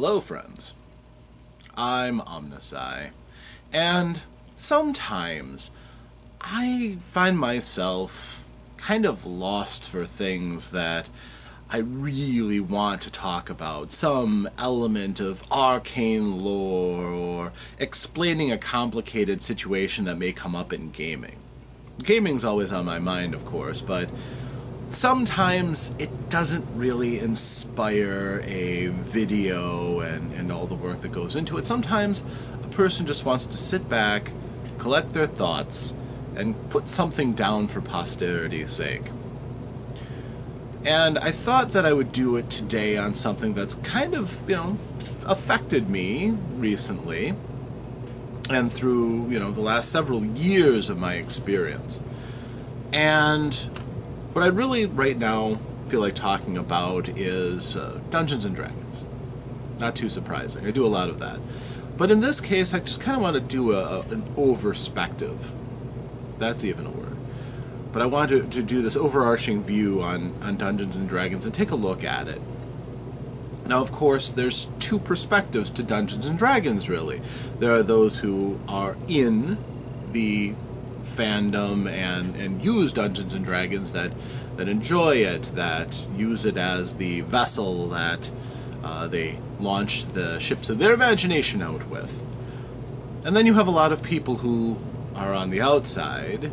Hello friends, I'm OmnusI, and sometimes I find myself kind of lost for things that I really want to talk about, some element of arcane lore or explaining a complicated situation that may come up in gaming. Gaming's always on my mind, of course, but sometimes it doesn't really inspire a video and all the work that goes into it. Sometimes a person just wants to sit back, collect their thoughts, and put something down for posterity's sake. And I thought that I would do it today on something that's kind of, affected me recently and through, the last several years of my experience. And what I really, right now, feel like talking about is Dungeons & Dragons. Not too surprising. I do a lot of that. But in this case, I just kind of want to do an overspective. That's even a word. But I want to do this overarching view on Dungeons & Dragons and take a look at it. Now, of course, there's two perspectives to Dungeons & Dragons, really. There are those who are in the fandom and use Dungeons & Dragons, that enjoy it, that use it as the vessel that they launch the ships of their imagination out with. And then you have a lot of people who are on the outside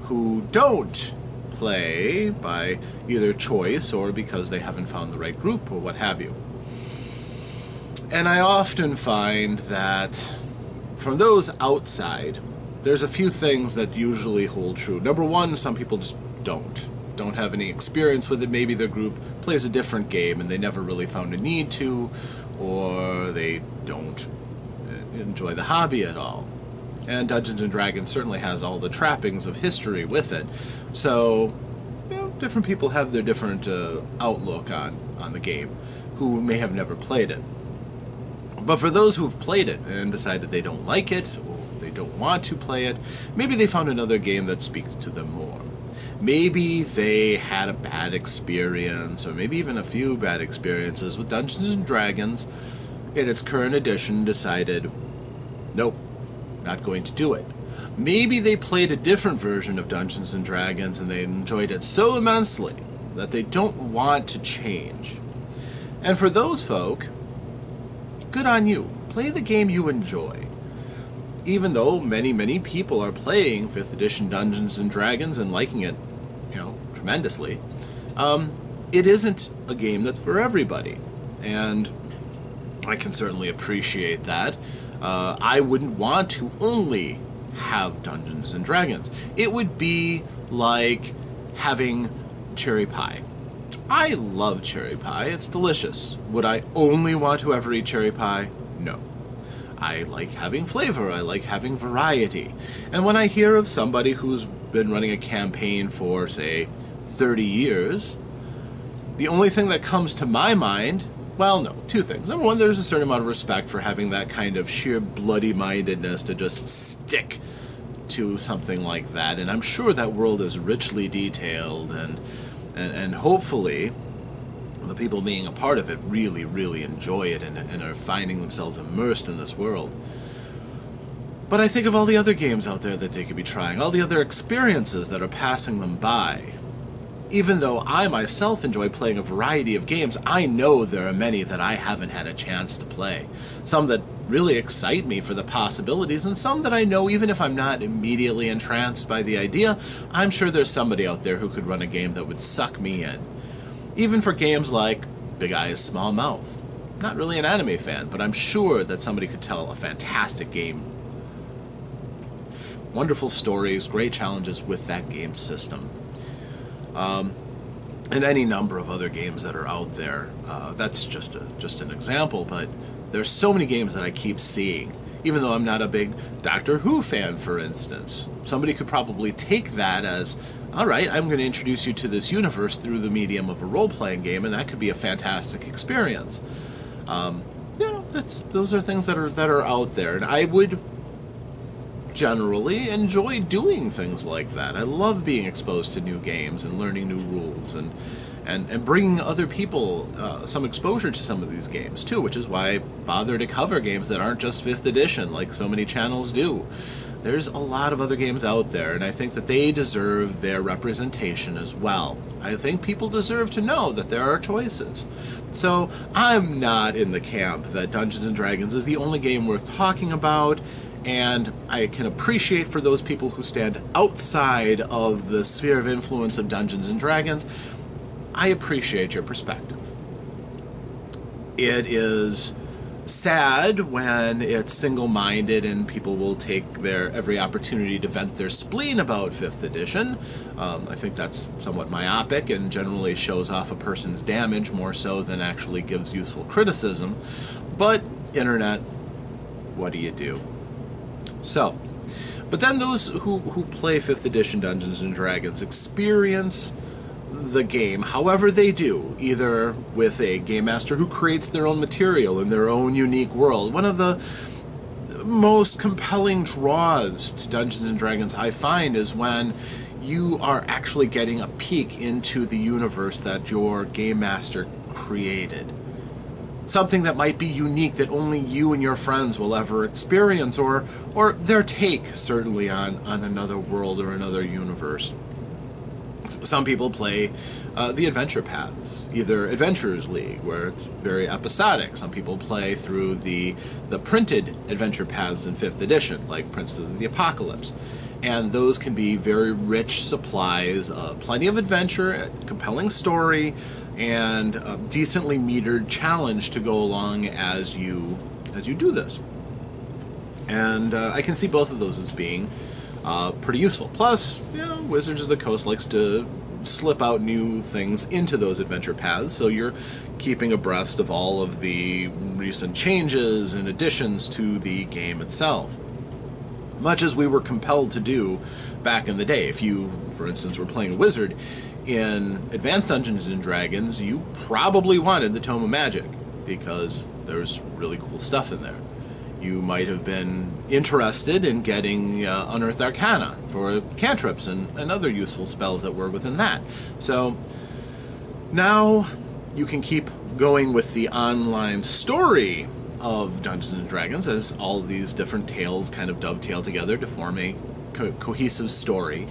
who don't play by either choice or because they haven't found the right group or what have you. And I often find that from those outside, there's a few things that usually hold true. Number one, some people just don't have any experience with it. Maybe their group plays a different game and they never really found a need to, or they don't enjoy the hobby at all. And Dungeons & Dragons certainly has all the trappings of history with it. So, different people have their different outlook on the game who may have never played it. But for those who've played it and decided they don't like it, or they don't want to play it, maybe they found another game that speaks to them more. Maybe they had a bad experience, or maybe even a few bad experiences with Dungeons & Dragons in its current edition, decided, nope, not going to do it. Maybe they played a different version of Dungeons & Dragons and they enjoyed it so immensely that they don't want to change. And for those folk, good on you. Play the game you enjoy. Even though many people are playing 5th edition Dungeons & Dragons and liking it, tremendously, it isn't a game that's for everybody. And I can certainly appreciate that. I wouldn't want to only have Dungeons & Dragons. It would be like having cherry pie. I love cherry pie. It's delicious. Would I only want to ever eat cherry pie? No. I like having flavor. I like having variety. And when I hear of somebody who's been running a campaign for, say, 30 years, the only thing that comes to my mind, well, no, two things. Number one, there's a certain amount of respect for having that kind of sheer bloody-mindedness to just stick to something like that. And I'm sure that world is richly detailed, and hopefully the people being a part of it really enjoy it and are finding themselves immersed in this world. But I think of all the other games out there that they could be trying, all the other experiences that are passing them by. Even though I myself enjoy playing a variety of games, I know there are many that I haven't had a chance to play. Some that really excite me for the possibilities, and some that I know even if I'm not immediately entranced by the idea, I'm sure there's somebody out there who could run a game that would suck me in. Even for games like Big Eyes, Small Mouth. Not really an anime fan, but I'm sure that somebody could tell a fantastic game. Wonderful stories, great challenges with that game system. And any number of other games that are out there. That's just an example, but there's so many games that I keep seeing, even though I'm not a big Doctor Who fan, for instance. Somebody could probably take that as, all right, I'm going to introduce you to this universe through the medium of a role-playing game, and that could be a fantastic experience. Those are things that are out there, and I would generally enjoy doing things like that. I love being exposed to new games and learning new rules and and bringing other people some exposure to some of these games too, which is why I bother to cover games that aren't just 5th edition like so many channels do. There's a lot of other games out there, and I think that they deserve their representation as well. I think people deserve to know that there are choices. So I'm not in the camp that Dungeons & Dragons is the only game worth talking about, and I can appreciate for those people who stand outside of the sphere of influence of Dungeons & Dragons. I appreciate your perspective. It is sad when it's single-minded and people will take their every opportunity to vent their spleen about 5th edition. I think that's somewhat myopic and generally shows off a person's damage more so than actually gives useful criticism. But internet, what do you do? So, but then those who play 5th edition Dungeons & Dragons experience the game however they do, either with a game master who creates their own material in their own unique world. One of the most compelling draws to Dungeons & Dragons I find is when you are actually getting a peek into the universe that your game master created. Something that might be unique that only you and your friends will ever experience, or their take, certainly, on another world or another universe. Some people play the adventure paths, either Adventurers League, where it's very episodic. Some people play through the printed adventure paths in 5th edition, like Princes of the Apocalypse. And those can be very rich supplies, plenty of adventure, a compelling story, and a decently metered challenge to go along as you do this. And I can see both of those as being pretty useful. Plus, you know, Wizards of the Coast likes to slip out new things into those adventure paths, so you're keeping abreast of all of the recent changes and additions to the game itself. Much as we were compelled to do back in the day. If you, for instance, were playing Wizard in Advanced Dungeons & Dragons, you probably wanted the Tome of Magic, because there's really cool stuff in there. You might have been interested in getting Unearthed Arcana for cantrips and other useful spells that were within that. So now you can keep going with the online story of Dungeons & Dragons as all of these different tales kind of dovetail together to form a cohesive story.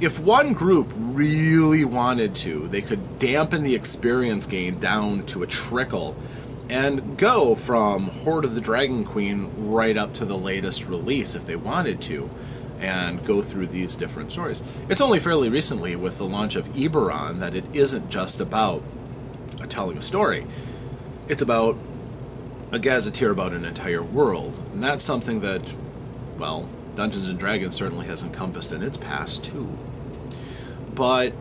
If one group really wanted to, they could dampen the experience gain down to a trickle and go from Hoard of the Dragon Queen right up to the latest release if they wanted to, and go through these different stories. It's only fairly recently, with the launch of Eberron, that it isn't just about telling a story. It's about a gazetteer about an entire world, and that's something that, well, Dungeons & Dragons certainly has encompassed in its past too. But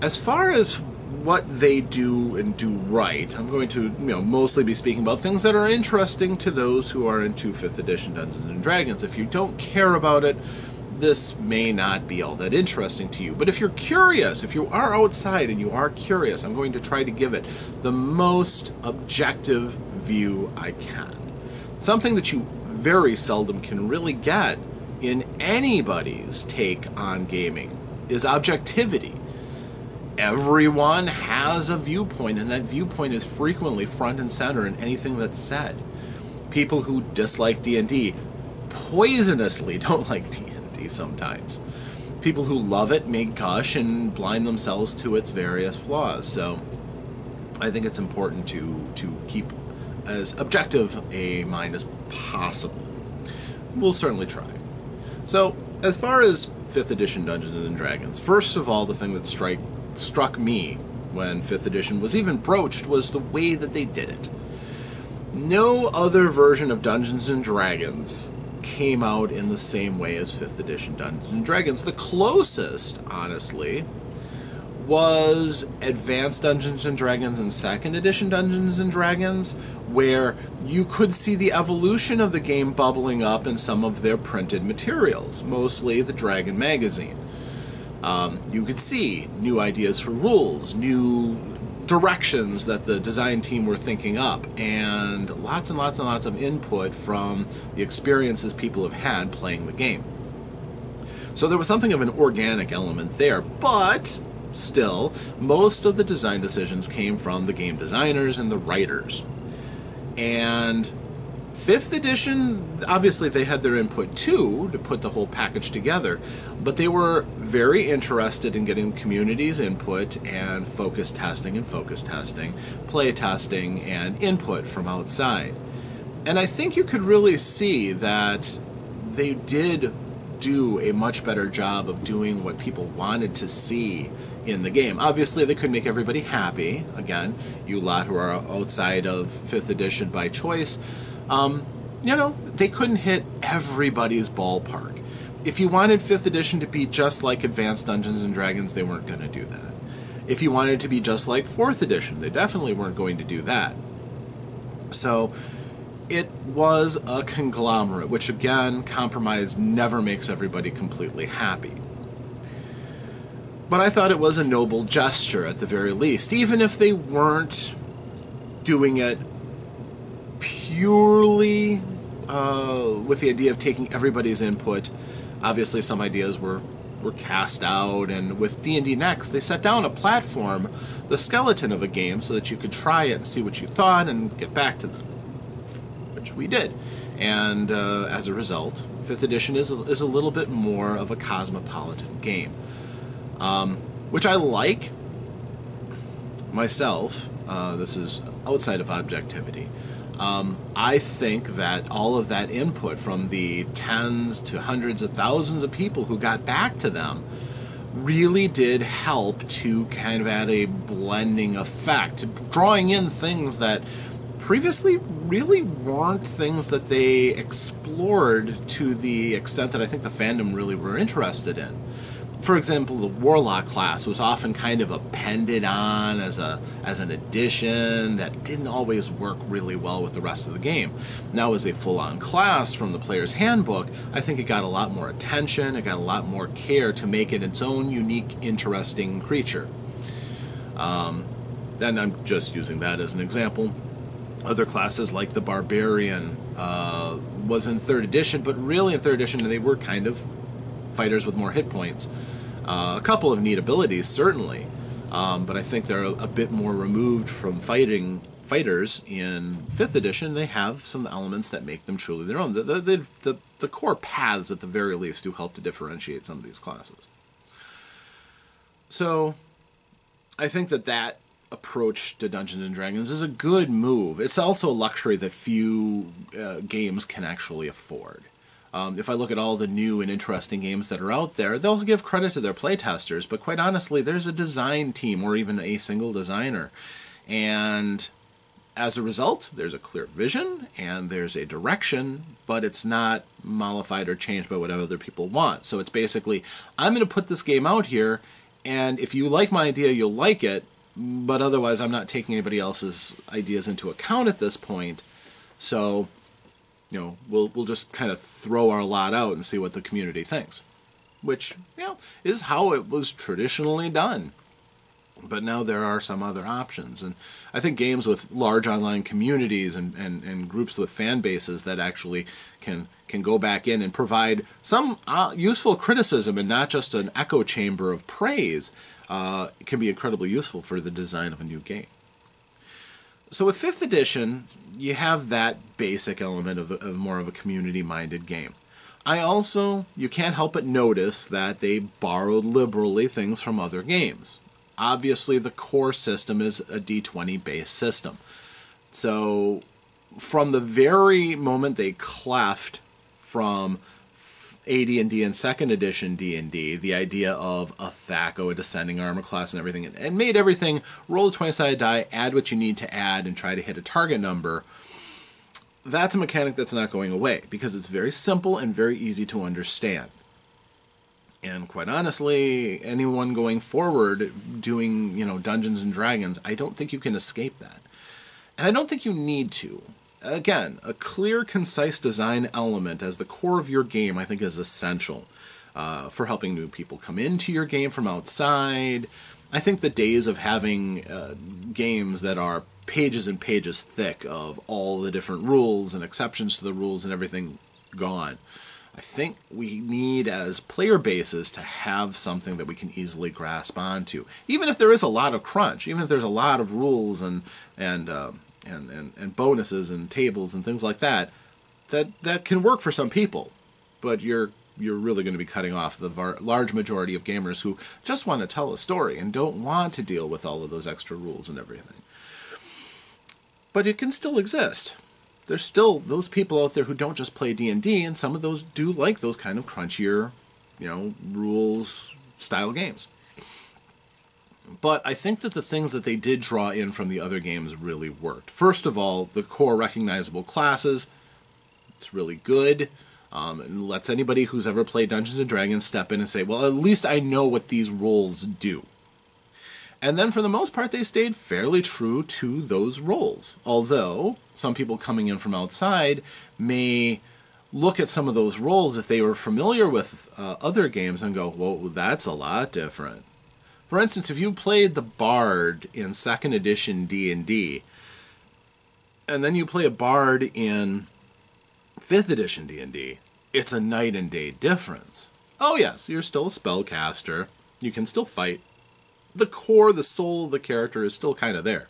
as far as what they do and do right, I'm going to mostly be speaking about things that are interesting to those who are into 5th edition Dungeons & Dragons. If you don't care about it, this may not be all that interesting to you. But if you're curious, if you are outside and you are curious, I'm going to try to give it the most objective view I can. Something that you very seldom can really get in anybody's take on gaming is objectivity. Everyone has a viewpoint, and that viewpoint is frequently front and center in anything that's said. People who dislike D&D poisonously don't like D&D sometimes. People who love it may gush and blind themselves to its various flaws. So I think it's important to keep as objective a mind as possible. We'll certainly try. So as far as 5th edition Dungeons & Dragons, first of all, the thing that struck me when 5th edition was even broached was the way that they did it. No other version of Dungeons & Dragons came out in the same way as 5th edition Dungeons & Dragons. The closest, honestly, was Advanced Dungeons & Dragons and 2nd edition Dungeons & Dragons, where you could see the evolution of the game bubbling up in some of their printed materials, mostly the Dragon magazine. You could see new ideas for rules, new directions that the design team were thinking up, and lots and lots and lots of input from the experiences people have had playing the game. So there was something of an organic element there, but still, most of the design decisions came from the game designers and the writers. And 5th edition, obviously they had their input too to put the whole package together, but they were very interested in getting community's input and focus testing, play testing, and input from outside. And I think you could really see that they did do a much better job of doing what people wanted to see in the game. Obviously, they couldn't make everybody happy. Again, you lot who are outside of 5th edition by choice, they couldn't hit everybody's ballpark. If you wanted 5th edition to be just like Advanced Dungeons & Dragons, they weren't going to do that. If you wanted it to be just like 4th edition, they definitely weren't going to do that. So it was a conglomerate, which again, compromise never makes everybody completely happy. But I thought it was a noble gesture at the very least, even if they weren't doing it purely with the idea of taking everybody's input. Obviously some ideas were cast out, and with D&D Next, they set down a platform, the skeleton of a game, so that you could try it and see what you thought and get back to them, which we did. And as a result, 5th edition is a little bit more of a cosmopolitan game, which I like myself. This is outside of objectivity. I think that all of that input from the tens to hundreds of thousands of people who got back to them really did help to kind of add a blending effect, drawing in things that previously really weren't things that they explored to the extent that I think the fandom really were interested in. For example, the Warlock class was often kind of appended on as an addition that didn't always work really well with the rest of the game. Now, as a full-on class from the player's handbook, I think it got a lot more attention, it got a lot more care to make it its own unique, interesting creature. And I'm just using that as an example. Other classes like the Barbarian was in 3rd edition, but really in 3rd edition they were kind of fighters with more hit points. A couple of neat abilities, certainly, but I think they're a bit more removed from fighters in 5th edition. They have some elements that make them truly their own. The core paths, at the very least, do help to differentiate some of these classes. So I think that approach to Dungeons & Dragons is a good move. It's also a luxury that few games can actually afford. If I look at all the new and interesting games that are out there, they'll give credit to their playtesters, but quite honestly, there's a design team or even a single designer. And as a result, there's a clear vision and there's a direction, but it's not mollified or changed by what other people want. So it's basically, I'm going to put this game out here, and if you like my idea, you'll like it, but otherwise I'm not taking anybody else's ideas into account at this point. So we'll just kind of throw our lot out and see what the community thinks, which, is how it was traditionally done. But now there are some other options, and I think games with large online communities and groups with fan bases that actually can go back in and provide some useful criticism and not just an echo chamber of praise can be incredibly useful for the design of a new game. So with 5th edition, you have that basic element of more of a community-minded game. You can't help but notice that they borrowed liberally things from other games. Obviously, the core system is a D20-based system. So from the very moment they cleft from AD&D and 2nd edition D&D, the idea of a THAC0, a descending armor class and everything, and made everything roll a 20-sided die, add what you need to add, and try to hit a target number, that's a mechanic that's not going away, because it's very simple and very easy to understand. And quite honestly, anyone going forward doing, Dungeons & Dragons, I don't think you can escape that. And I don't think you need to. Again, a clear, concise design element as the core of your game, I think, is essential for helping new people come into your game from outside. I think the days of having games that are pages and pages thick of all the different rules and exceptions to the rules and everything, gone. I think we need, as player bases, to have something that we can easily grasp onto. Even if there is a lot of crunch, even if there's a lot of rules and bonuses and tables and things like that, that can work for some people. But you're really going to be cutting off the large majority of gamers who just want to tell a story and don't want to deal with all of those extra rules and everything. But it can still exist. There's still those people out there who don't just play D&D, and some of those do like those kind of crunchier, rules style games. But I think that the things that they did draw in from the other games really worked. First of all, the core recognizable classes, it's really good. It lets anybody who's ever played Dungeons & Dragons step in and say, well, at least I know what these roles do. And then for the most part, they stayed fairly true to those roles. Although some people coming in from outside may look at some of those roles if they were familiar with other games and go, well, that's a lot different. For instance, if you played the Bard in 2nd edition D&D, and then you play a Bard in 5th edition D&D, it's a night and day difference. Oh yes, you're still a spellcaster. You can still fight. The core, the soul of the character is still kind of there.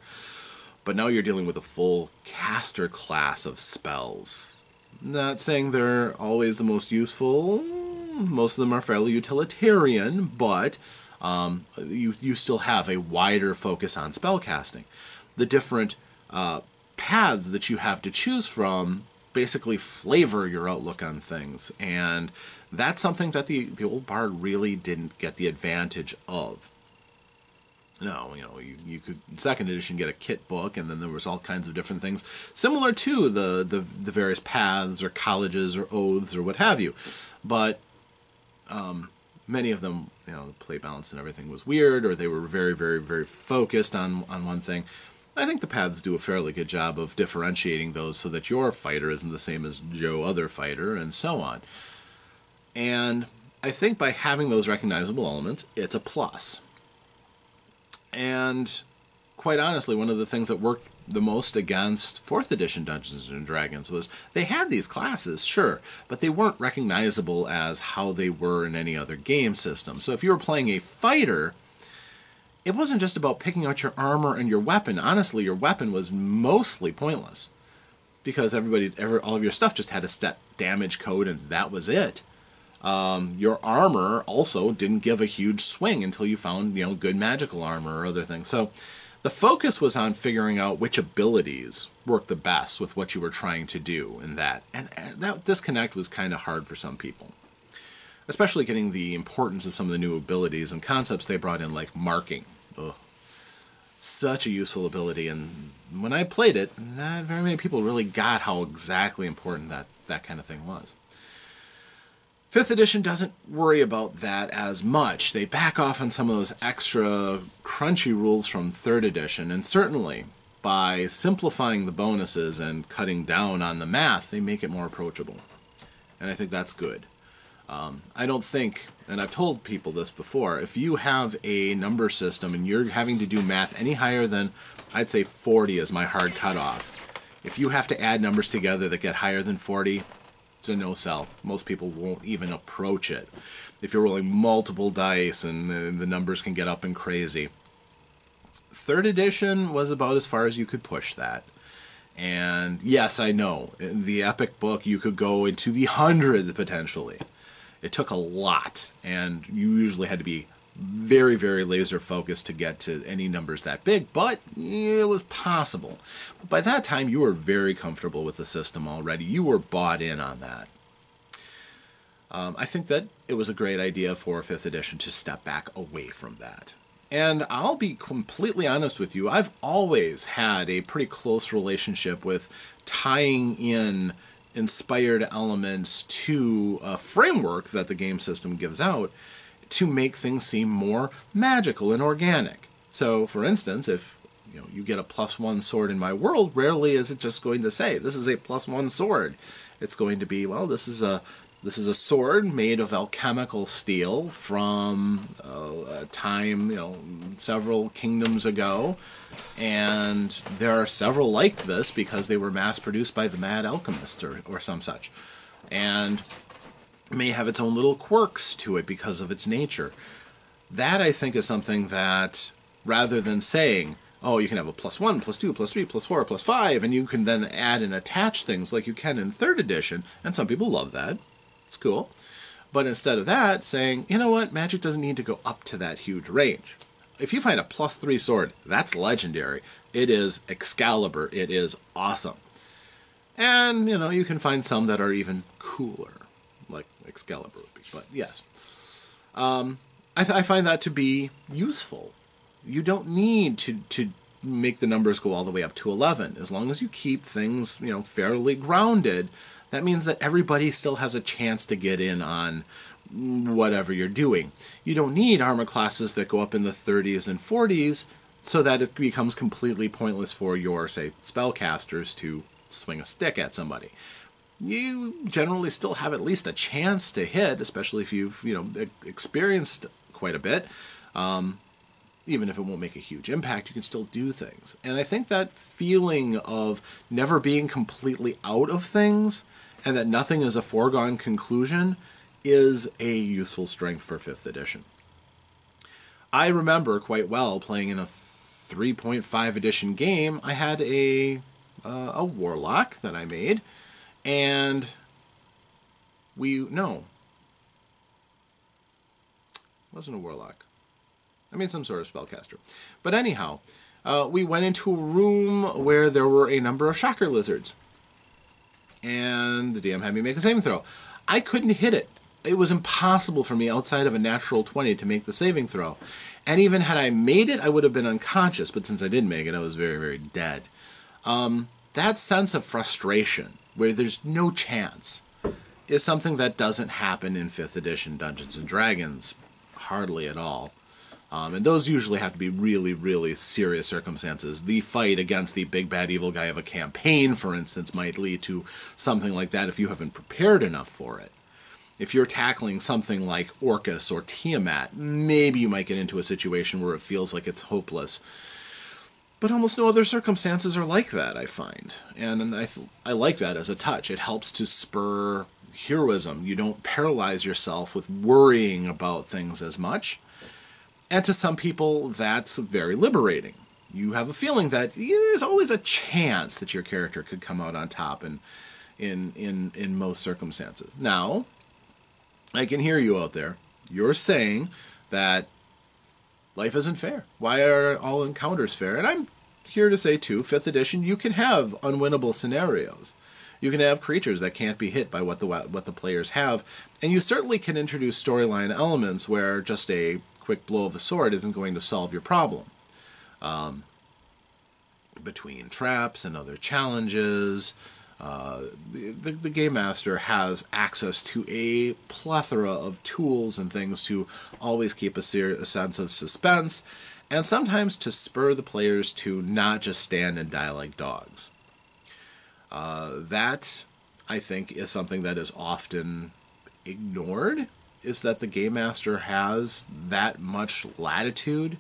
But now you're dealing with a full caster class of spells. Not saying they're always the most useful. Most of them are fairly utilitarian, but you still have a wider focus on spellcasting. The different paths that you have to choose from basically flavor your outlook on things. And that's something that the old Bard really didn't get the advantage of. No, you could, 2nd edition, get a kit book, and then there was all kinds of different things similar to the various paths or colleges or oaths or what have you. But many of them, the play balance and everything was weird, or they were very, very, very focused on one thing. I think the paths do a fairly good job of differentiating those so that your fighter isn't the same as Joe other fighter, and so on. And I think by having those recognizable elements, it's a plus. And quite honestly, one of the things that worked the most against 4th edition Dungeons & Dragons was they had these classes, sure, but they weren't recognizable as how they were in any other game system. So if you were playing a fighter, it wasn't just about picking out your armor and your weapon. Honestly, your weapon was mostly pointless because all of your stuff just had a set damage code, and that was it. Your armor also didn't give a huge swing until you found, good magical armor or other things. So the focus was on figuring out which abilities worked the best with what you were trying to do in that. And that disconnect was kind of hard for some people, especially getting the importance of some of the new abilities and concepts they brought in, like marking. Ugh. Such a useful ability. And when I played it, not very many people really got how exactly important that kind of thing was. 5th edition doesn't worry about that as much. They back off on some of those extra crunchy rules from 3rd edition, and certainly by simplifying the bonuses and cutting down on the math, they make it more approachable. And I think that's good. I don't think, and I've told people this before, if you have a number system and you're having to do math any higher than, I'd say 40 is my hard cutoff. If you have to add numbers together that get higher than 40, it's a no-sell. Most people won't even approach it. If you're rolling multiple dice and the numbers can get up and crazy. 3rd edition was about as far as you could push that. And yes, I know, in the Epic book you could go into the hundreds potentially. It took a lot, and you usually had to be very, very laser focused to get to any numbers that big, but it was possible. But by that time, you were very comfortable with the system already. You were bought in on that. I think that it was a great idea for 5th edition to step back away from that. And I'll be completely honest with you, I've always had a pretty close relationship with tying in inspired elements to a framework that the game system gives out to make things seem more magical and organic. So, for instance, if you get a +1 sword in my world, rarely is it just going to say, this is a +1 sword. It's going to be, well, this is a sword made of alchemical steel from a time, several kingdoms ago, and there are several like this because they were mass-produced by the Mad Alchemist or some such. And may have its own little quirks to it because of its nature. That, I think, is something that, rather than saying, oh, you can have a +1, +2, +3, +4, +5, and you can then add and attach things like you can in 3rd edition, and some people love that. It's cool. But instead of that, saying, you know what, Magic doesn't need to go up to that huge range. If you find a +3 sword, that's legendary. It is Excalibur. It is awesome. And, you can find some that are even cooler, like Excalibur would be. But yes, I find that to be useful. You don't need to make the numbers go all the way up to 11. As long as you keep things, fairly grounded, that means that everybody still has a chance to get in on whatever you're doing. You don't need armor classes that go up in the 30s and 40s so that it becomes completely pointless for your, say, spellcasters to swing a stick at somebody. You generally still have at least a chance to hit, especially if you've, experienced quite a bit. Even if it won't make a huge impact, you can still do things. And I think that feeling of never being completely out of things and that nothing is a foregone conclusion is a useful strength for 5th edition. I remember quite well playing in a 3.5 edition game. I had a warlock that I made, and it wasn't a warlock. I mean, some sort of spellcaster. But anyhow, we went into a room where there were a number of shocker lizards. And the DM had me make a saving throw. I couldn't hit it. It was impossible for me outside of a natural 20 to make the saving throw. And even had I made it, I would have been unconscious. But since I didn't make it, I was very, very dead. That sense of frustration, where there's no chance, is something that doesn't happen in 5th edition Dungeons & Dragons. Hardly at all. And those usually have to be really, really serious circumstances. The fight against the big bad evil guy of a campaign, for instance, might lead to something like that if you haven't prepared enough for it. If you're tackling something like Orcus or Tiamat, maybe you might get into a situation where it feels like it's hopeless. But almost no other circumstances are like that, I find. And I like that as a touch. It helps to spur heroism. You don't paralyze yourself with worrying about things as much. And to some people, that's very liberating. You have a feeling that there's always a chance that your character could come out on top in most circumstances. Now, I can hear you out there. You're saying that life isn't fair. Why are all encounters fair? And I'm here to say, too, 5th edition, you can have unwinnable scenarios. You can have creatures that can't be hit by what the players have. And you certainly can introduce storyline elements where just a quick blow of a sword isn't going to solve your problem. Between traps and other challenges, the Game Master has access to a plethora of tools and things to always keep a sense of suspense, and sometimes to spur the players to not just stand and die like dogs. That, I think, is something that is often ignored, is that the Game Master has that much latitude.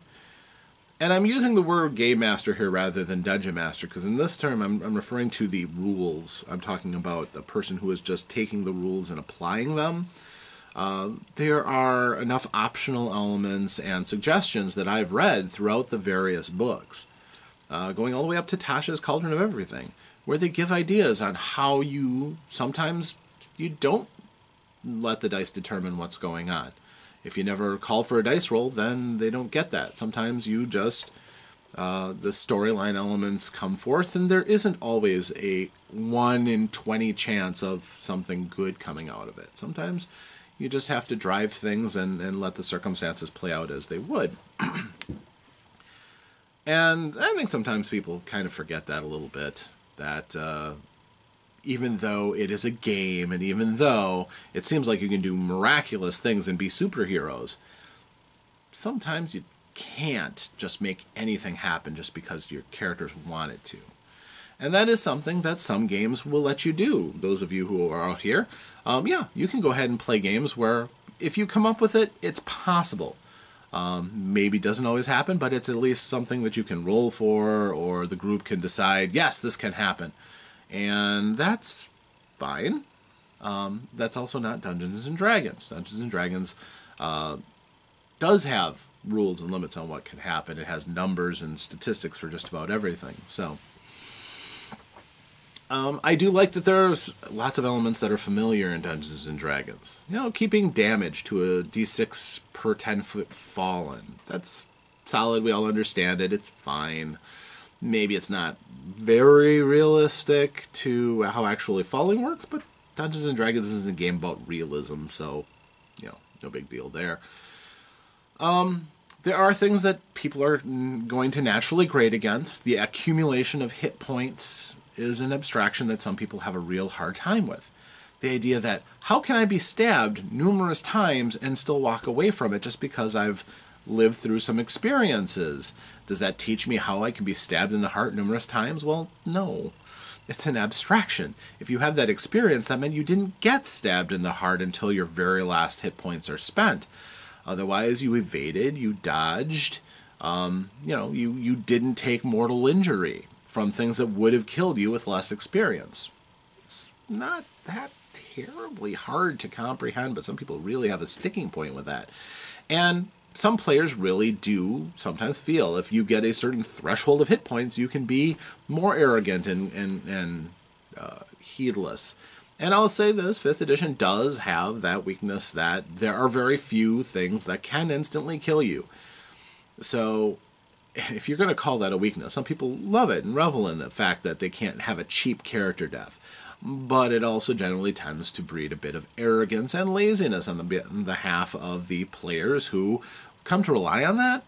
And I'm using the word Game Master here rather than Dungeon Master, because in this term I'm referring to the rules. I'm talking about a person who is just taking the rules and applying them. There are enough optional elements and suggestions that I've read throughout the various books, going all the way up to Tasha's Cauldron of Everything, where they give ideas on how sometimes you don't let the dice determine what's going on. If you never call for a dice roll, then they don't get that. Sometimes you just, the storyline elements come forth, and there isn't always a 1 in 20 chance of something good coming out of it. Sometimes you just have to drive things and let the circumstances play out as they would. And I think sometimes people kind of forget that a little bit, that even though it is a game, and even though it seems like you can do miraculous things and be superheroes, sometimes you can't just make anything happen just because your characters want it to. And that is something that some games will let you do. Those of you who are out here, you can go ahead and play games where if you come up with it, it's possible. Maybe it doesn't always happen, but it's at least something that you can roll for, or the group can decide, yes, this can happen. And that's fine. That's also not Dungeons and Dragons. Dungeons and Dragons does have rules and limits on what can happen. It has numbers and statistics for just about everything. So I do like that there's lots of elements that are familiar in Dungeons and Dragons. You know, keeping damage to a d6 per 10-foot fallen. That's solid. We all understand it. It's fine. Maybe it's not very realistic to how actually falling works, but Dungeons and Dragons isn't a game about realism, so, you know, no big deal there. There are things that people are going to naturally grade against. The accumulation of hit points is an abstraction that some people have a real hard time with. The idea that, how can I be stabbed numerous times and still walk away from it just because I've lived through some experiences? Does that teach me how I can be stabbed in the heart numerous times? Well, no. It's an abstraction. If you have that experience, that meant you didn't get stabbed in the heart until your very last hit points are spent. Otherwise, you evaded, you dodged, you didn't take mortal injury from things that would have killed you with less experience. It's not that terribly hard to comprehend, but some people really have a sticking point with that. And some players really do sometimes feel if you get a certain threshold of hit points, you can be more arrogant and heedless. And I'll say this, 5th edition does have that weakness that there are very few things that can instantly kill you. So if you're going to call that a weakness, some people love it and revel in the fact that they can't have a cheap character death. But it also generally tends to breed a bit of arrogance and laziness on the half of the players who come to rely on that.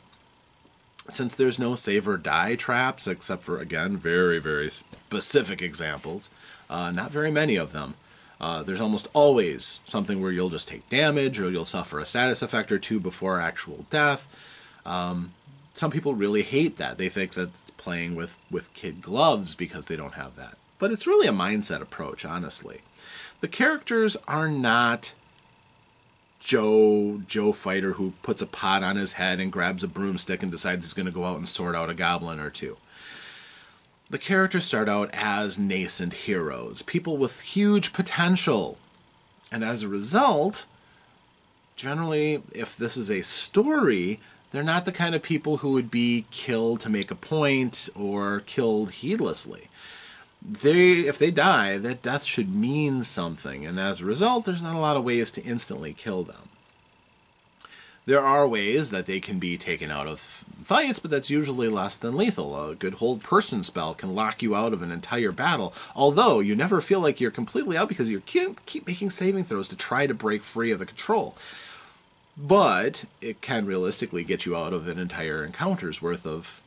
Since there's no save or die traps, except for, again, very, very specific examples, not very many of them. There's almost always something where you'll just take damage or you'll suffer a status effect or two before actual death. Some people really hate that. They think that it's playing with kid gloves because they don't have that. But it's really a mindset approach, honestly. The characters are not Joe Fighter who puts a pot on his head and grabs a broomstick and decides he's going to go out and sort out a goblin or two. The characters start out as nascent heroes, people with huge potential. And as a result, generally, if this is a story, they're not the kind of people who would be killed to make a point or killed heedlessly. If they die, that death should mean something, and as a result, there's not a lot of ways to instantly kill them. There are ways that they can be taken out of fights, but that's usually less than lethal. A good hold person spell can lock you out of an entire battle, although you never feel like you're completely out because you keep making saving throws to try to break free of the control. But it can realistically get you out of an entire encounter's worth of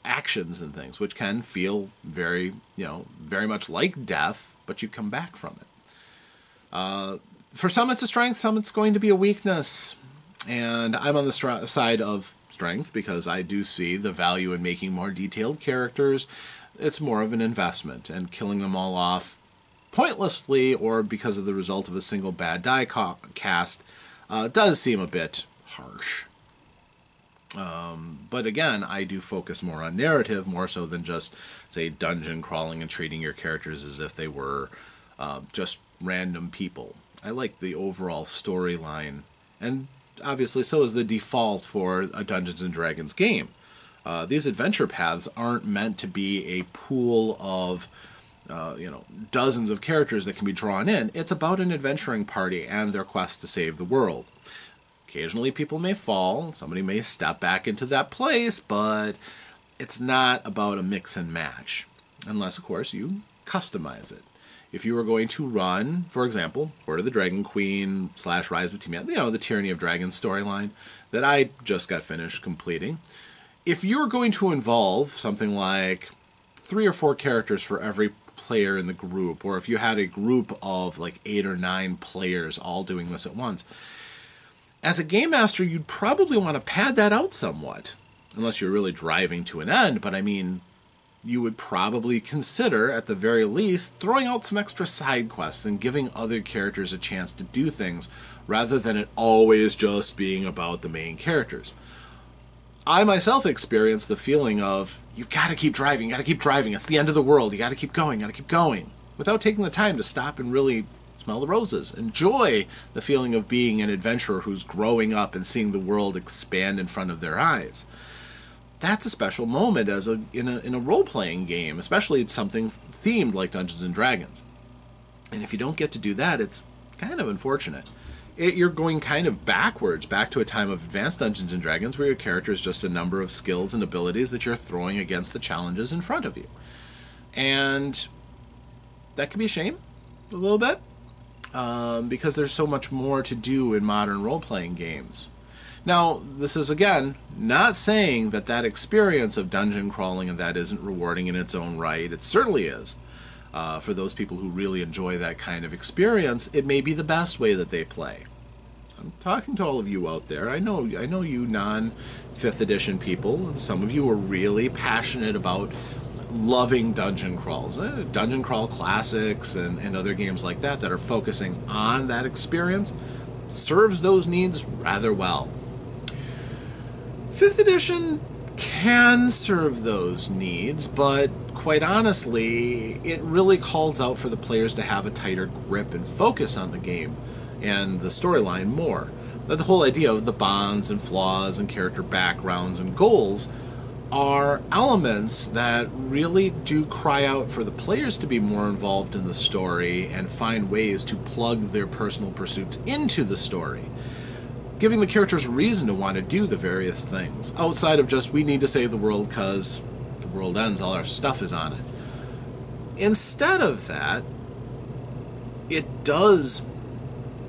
actions and things, which can feel very much like death, but you come back from it. For some it's a strength, some it's going to be a weakness. And I'm on the side of strength because I do see the value in making more detailed characters. It's more of an investment, and killing them all off pointlessly or because of the result of a single bad die cast does seem a bit harsh. But again, I do focus more on narrative, more so than just, say, dungeon crawling and treating your characters as if they were just random people. I like the overall storyline, and obviously so is the default for a Dungeons & Dragons game. These adventure paths aren't meant to be a pool of dozens of characters that can be drawn in. It's about an adventuring party and their quest to save the world. Occasionally people may fall, somebody may step back into that place, but it's not about a mix and match, unless, of course, you customize it. If you were going to run, for example, Hoard of the Dragon Queen / Rise of Tiamat, the Tyranny of Dragons storyline that I just got finished completing, if you're going to involve something like 3 or 4 characters for every player in the group, or if you had a group of like 8 or 9 players all doing this at once, as a game master, you'd probably want to pad that out somewhat, unless you're really driving to an end, but I mean, you would probably consider, at the very least, throwing out some extra side quests and giving other characters a chance to do things, rather than it always just being about the main characters. I myself experienced the feeling of, you've got to keep driving, it's the end of the world, you got to keep going, without taking the time to stop and really smell the roses, enjoy the feeling of being an adventurer who's growing up and seeing the world expand in front of their eyes. That's a special moment in a role-playing game, especially something themed like Dungeons and Dragons. And if you don't get to do that, it's kind of unfortunate. You're going kind of backwards, back to a time of advanced Dungeons and Dragons where your character is just a number of skills and abilities that you're throwing against the challenges in front of you. And that can be a shame, a little bit, because there's so much more to do in modern role-playing games. Now, this is, again, not saying that that experience of dungeon crawling and that isn't rewarding in its own right. It certainly is. For those people who really enjoy that kind of experience, it may be the best way that they play. I'm talking to all of you out there. I know you non-5th edition people. Some of you are really passionate about loving dungeon crawls. Dungeon crawl classics and other games like that are focusing on that experience serves those needs rather well. 5th edition can serve those needs, but quite honestly, it really calls out for the players to have a tighter grip and focus on the game and the storyline more. The whole idea of the bonds and flaws and character backgrounds and goals are elements that really do cry out for the players to be more involved in the story and find ways to plug their personal pursuits into the story, giving the characters a reason to want to do the various things, outside of just, we need to save the world because the world ends, all our stuff is on it. Instead of that, it does,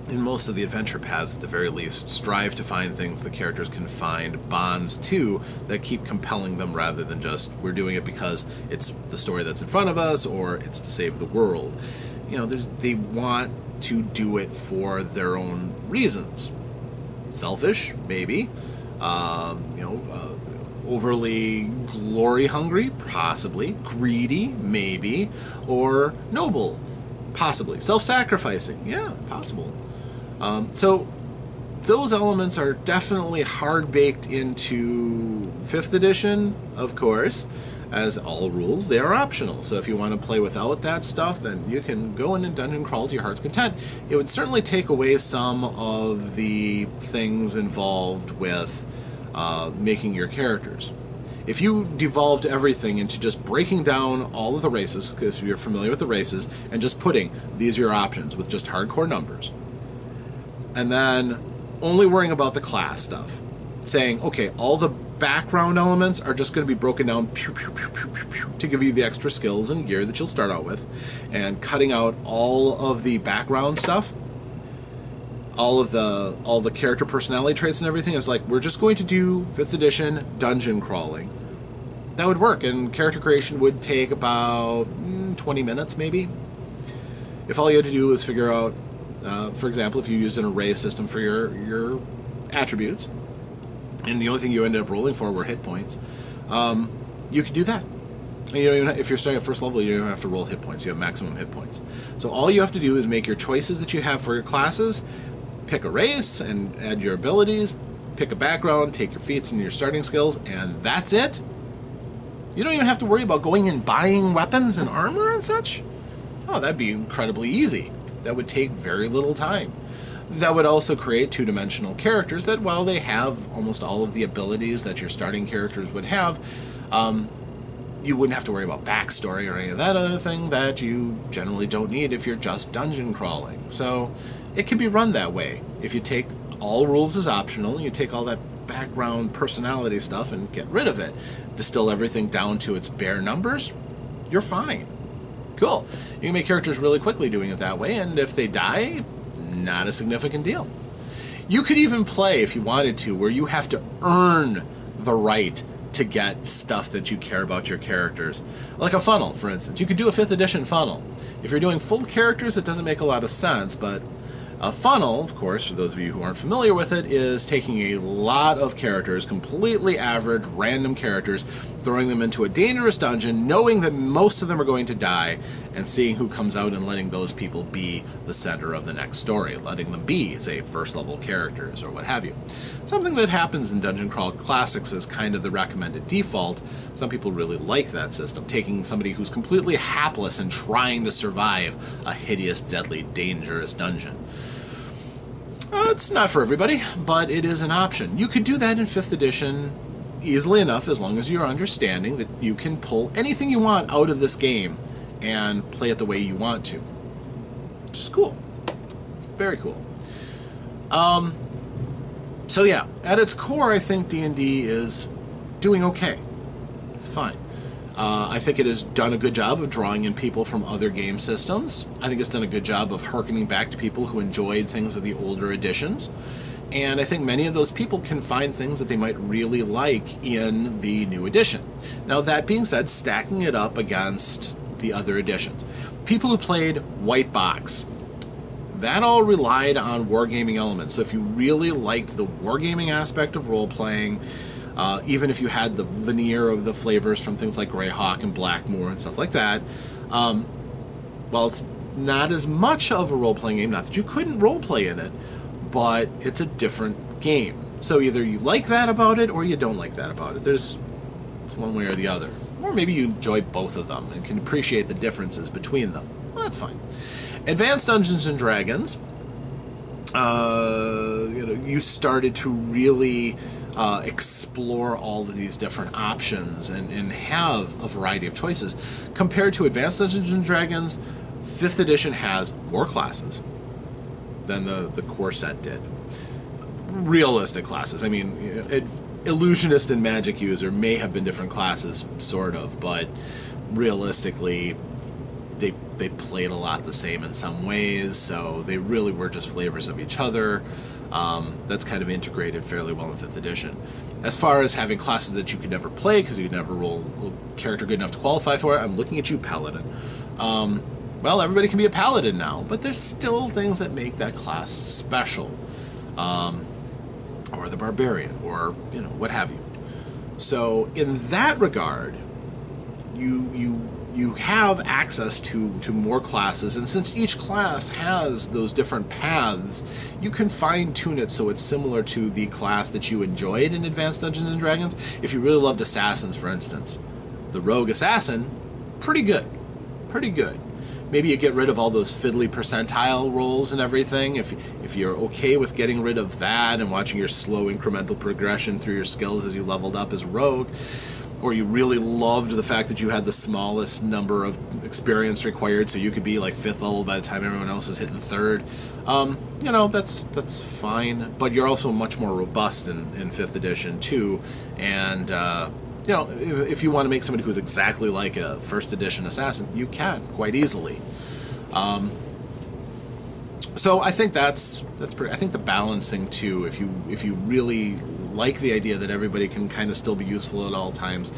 in most of the adventure paths at the very least, strive to find things the characters can find bonds to that keep compelling them rather than just, we're doing it because it's the story that's in front of us or it's to save the world. They want to do it for their own reasons. Selfish, maybe. Overly glory hungry, possibly. Greedy, maybe. Or noble, possibly. Self-sacrificing, yeah, possible. So those elements are definitely hard baked into 5th edition, of course. As all rules, they are optional. So if you want to play without that stuff, then you can go in and dungeon crawl to your heart's content. It would certainly take away some of the things involved with making your characters. If you devolved everything into just breaking down all of the races, because you're familiar with the races, and just putting, these are your options with just hardcore numbers, and then only worrying about the class stuff, saying, okay, all the background elements are just going to be broken down to give you the extra skills and gear that you'll start out with, and cutting out all of the background stuff, all the character personality traits and everything. Is like, we're just going to do 5th edition dungeon crawling. That would work, and character creation would take about 20 minutes maybe. If all you had to do was figure out, for example, if you used an array system for your attributes, and the only thing you ended up rolling for were hit points, you could do that. And you don't even if you're starting at first level, you don't have to roll hit points. You have maximum hit points. So all you have to do is make your choices that you have for your classes, pick a race and add your abilities, pick a background, take your feats and your starting skills, and that's it. You don't even have to worry about going and buying weapons and armor and such. Oh, that'd be incredibly easy. That would take very little time. That would also create two-dimensional characters that, while they have almost all of the abilities that your starting characters would have, you wouldn't have to worry about backstory or any of that other thing that you generally don't need if you're just dungeon crawling. So it can be run that way. If you take all rules as optional, you take all that background personality stuff and get rid of it, distill everything down to its bare numbers, you're fine. Cool. You can make characters really quickly doing it that way, and if they die, not a significant deal. You could even play, if you wanted to, where you have to earn the right to get stuff that you care about your characters. Like a funnel, for instance. You could do a 5th edition funnel. If you're doing full characters, it doesn't make a lot of sense, but A funnel, of course, for those of you who aren't familiar with it, is taking a lot of characters, completely average, random characters, throwing them into a dangerous dungeon, knowing that most of them are going to die, and seeing who comes out and letting those people be the center of the next story, letting them be, say, first-level characters or what have you. Something that happens in Dungeon Crawl Classics is kind of the recommended default. Some people really like that system, taking somebody who's completely hapless and trying to survive a hideous, deadly, dangerous dungeon. It's not for everybody, but it is an option. You could do that in 5th edition easily enough, as long as you're understanding that you can pull anything you want out of this game and play it the way you want to. Which is cool. It's very cool. So yeah, at its core, I think D&D is doing okay. It's fine. I think it has done a good job of drawing in people from other game systems. I think it's done a good job of hearkening back to people who enjoyed things of the older editions. And I think many of those people can find things that they might really like in the new edition. Now, that being said, stacking it up against the other editions. People who played White Box, that all relied on wargaming elements. So if you really liked the wargaming aspect of role-playing, even if you had the veneer of the flavors from things like Greyhawk and Blackmoor and stuff like that, well, it's not as much of a role-playing game, not that you couldn't role-play in it, but it's a different game. So either you like that about it or you don't like that about it. It's one way or the other. Or maybe you enjoy both of them and can appreciate the differences between them. Well, that's fine. Advanced Dungeons & Dragons, you started to really explore all of these different options and have a variety of choices. Compared to Advanced Dungeons & Dragons, 5th edition has more classes than the core set did. Realistic classes. I mean, illusionist and magic user may have been different classes, sort of, but realistically, they played a lot the same in some ways, so they really were just flavors of each other. That's kind of integrated fairly well in 5th edition. As far as having classes that you could never play because you could never roll a character good enough to qualify for it, I'm looking at you, Paladin. Well, everybody can be a Paladin now, but there's still things that make that class special. Or the Barbarian, or, what have you. So, in that regard, you have access to more classes, and since each class has those different paths, you can fine-tune it so it's similar to the class that you enjoyed in Advanced Dungeons & Dragons. If you really loved Assassins, for instance, the Rogue Assassin, pretty good. Pretty good. Maybe you get rid of all those fiddly percentile rolls and everything. If you're okay with getting rid of that and watching your slow incremental progression through your skills as you leveled up as a rogue, or you really loved the fact that you had the smallest number of experience required so you could be like 5th level by the time everyone else is hitting 3rd, that's fine. But you're also much more robust in 5th edition too, and if you want to make somebody who's exactly like a 1st edition assassin, you can quite easily. So I think that's pretty. I think the balancing too. If you really like the idea that everybody can kind of still be useful at all times,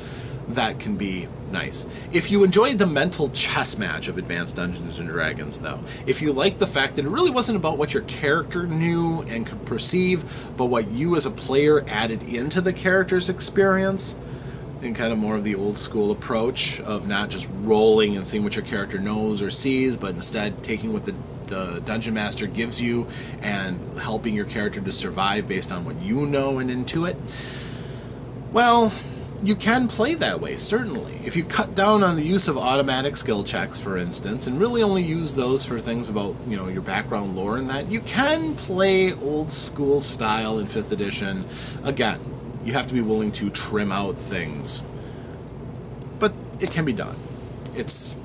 that can be nice. If you enjoyed the mental chess match of Advanced Dungeons & Dragons, though, if you like the fact that it really wasn't about what your character knew and could perceive, but what you as a player added into the character's experience, and kind of more of the old school approach of not just rolling and seeing what your character knows or sees, but instead taking what the Dungeon Master gives you and helping your character to survive based on what you know and intuit, well, you can play that way, certainly. If you cut down on the use of automatic skill checks, for instance, and really only use those for things about, your background lore and that, you can play old school style in 5th edition. Again, you have to be willing to trim out things, but it can be done. It's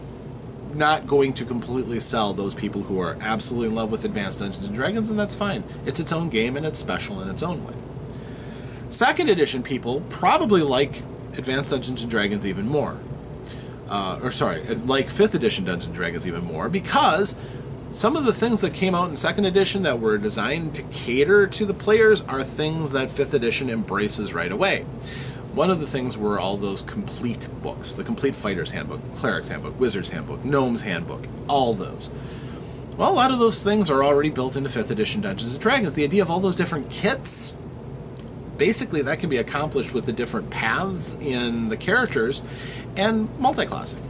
not going to completely sell those people who are absolutely in love with Advanced Dungeons & Dragons, and that's fine. It's its own game, and it's special in its own way. 2nd edition people probably like Advanced Dungeons & Dragons even more. Like 5th edition Dungeons & Dragons even more, because some of the things that came out in 2nd edition that were designed to cater to the players are things that 5th edition embraces right away. One of the things were all those complete books, the Complete Fighter's Handbook, Cleric's Handbook, Wizard's Handbook, Gnome's Handbook, all those. Well, a lot of those things are already built into 5th edition Dungeons & Dragons. The idea of all those different kits, basically that can be accomplished with the different paths in the characters and multi-classing.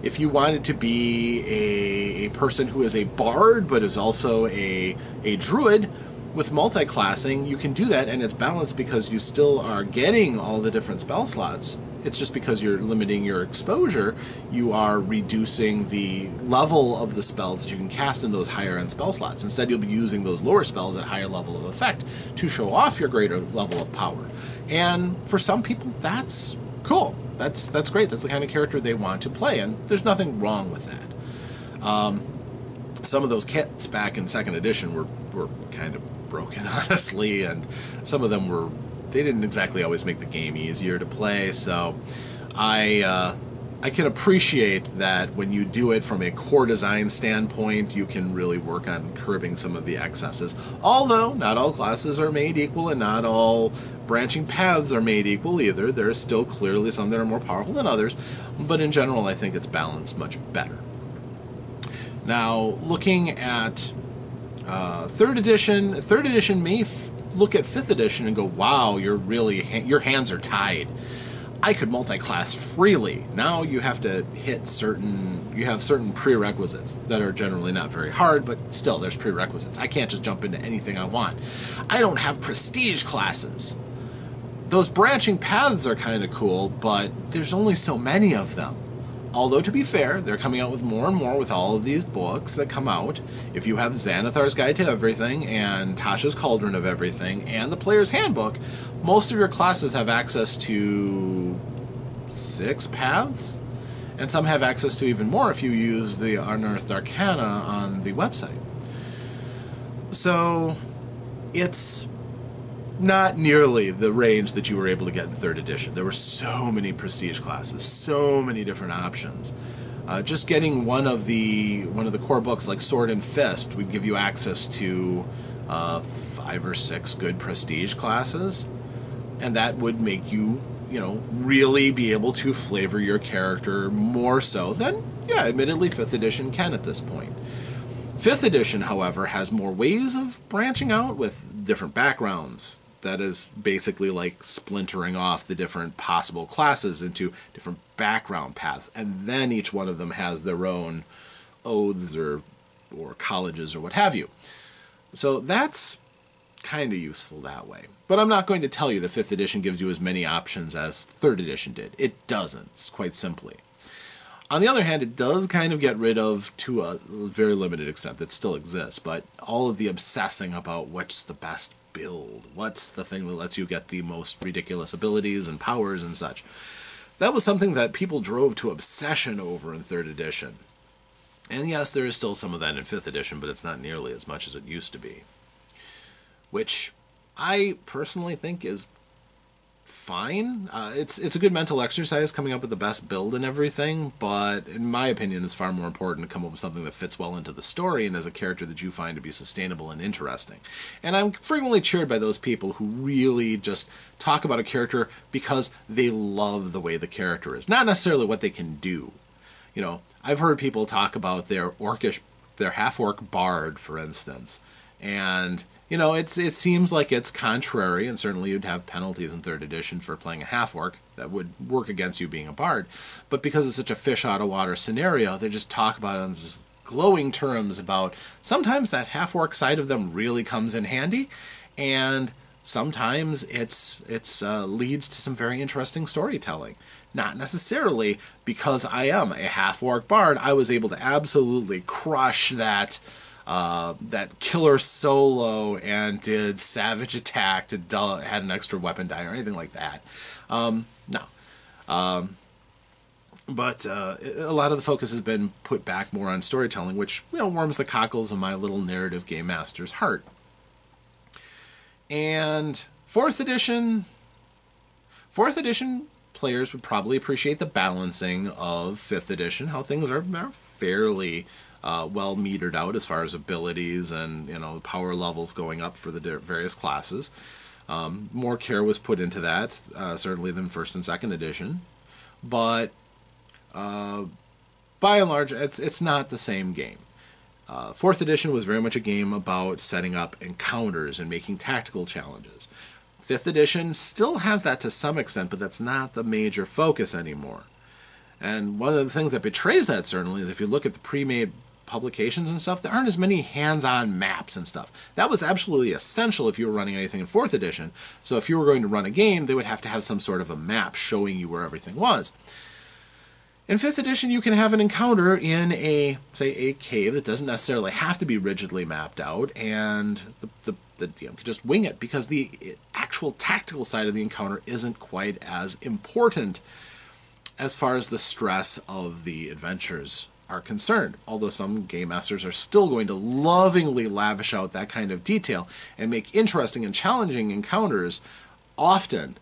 If you wanted to be a person who is a bard but is also a druid, with multi-classing you can do that, and it's balanced because you still are getting all the different spell slots. It's just because you're limiting your exposure, you are reducing the level of the spells that you can cast in those higher end spell slots. Instead, you'll be using those lower spells at higher level of effect to show off your greater level of power. And for some people, that's cool. That's great. That's the kind of character they want to play, and there's nothing wrong with that. Some of those kits back in 2nd edition were kind of broken, honestly, and some of them they didn't exactly always make the game easier to play, so I can appreciate that when you do it from a core design standpoint, you can really work on curbing some of the excesses. Although, not all classes are made equal, and not all branching paths are made equal either. There are still clearly some that are more powerful than others, but in general, I think it's balanced much better. Now, looking at 3rd edition may look at 5th edition and go, wow, your hands are tied. I could multi-class freely. Now you have to hit certain prerequisites that are generally not very hard, but still there's prerequisites. I can't just jump into anything I want. I don't have prestige classes. Those branching paths are kind of cool, but there's only so many of them. Although, to be fair, they're coming out with more and more with all of these books that come out. If you have Xanathar's Guide to Everything, and Tasha's Cauldron of Everything, and the Player's Handbook, most of your classes have access to 6 paths, and some have access to even more if you use the Unearthed Arcana on the website. So, it's not nearly the range that you were able to get in 3rd edition. There were so many prestige classes, so many different options. Just getting one of the core books like Sword and Fist would give you access to 5 or 6 good prestige classes, and that would make you, really be able to flavor your character more so than, admittedly 5th edition can at this point. 5th edition, however, has more ways of branching out with different backgrounds. That is basically like splintering off the different possible classes into different background paths, and then each one of them has their own oaths or colleges or what have you. So that's kind of useful that way. But I'm not going to tell you that 5th edition gives you as many options as 3rd edition did. It doesn't, quite simply. On the other hand, it does kind of get rid of, to a very limited extent that still exists, but all of the obsessing about what's the best build, what's the thing that lets you get the most ridiculous abilities and powers and such. That was something that people drove to obsession over in 3rd edition. And yes, there is still some of that in 5th edition, but it's not nearly as much as it used to be. Which I personally think is fine. It's a good mental exercise coming up with the best build and everything, but in my opinion it's far more important to come up with something that fits well into the story and as a character that you find to be sustainable and interesting. And I'm frequently cheered by those people who really just talk about a character because they love the way the character is, not necessarily what they can do. I've heard people talk about their half-orc bard, for instance, and it seems like it's contrary, and certainly you'd have penalties in 3rd edition for playing a half-orc that would work against you being a bard. But because it's such a fish-out-of-water scenario, they just talk about it in just glowing terms about sometimes that half-orc side of them really comes in handy, and sometimes it's leads to some very interesting storytelling. Not necessarily because I am a half-orc bard, I was able to absolutely crush that killer solo and did savage attack to had an extra weapon die or anything like that. No. But a lot of the focus has been put back more on storytelling, which warms the cockles of my little narrative game master's heart. And 4th edition players would probably appreciate the balancing of 5th edition, how things are fairly well metered out as far as abilities and power levels going up for the various classes. More care was put into that, certainly than 1st and 2nd edition, but by and large, it's not the same game. Fourth edition was very much a game about setting up encounters and making tactical challenges. Fifth edition still has that to some extent, but that's not the major focus anymore. And one of the things that betrays that, certainly, is if you look at the pre-made publications and stuff, there aren't as many hands-on maps and stuff. That was absolutely essential if you were running anything in 4th edition. So if you were going to run a game, they would have to have some sort of a map showing you where everything was. In 5th edition, you can have an encounter in say, a cave that doesn't necessarily have to be rigidly mapped out, and the DM can just wing it, because the actual tactical side of the encounter isn't quite as important as far as the stress of the adventures are concerned. Although some game masters are still going to lovingly lavish out that kind of detail and make interesting and challenging encounters, often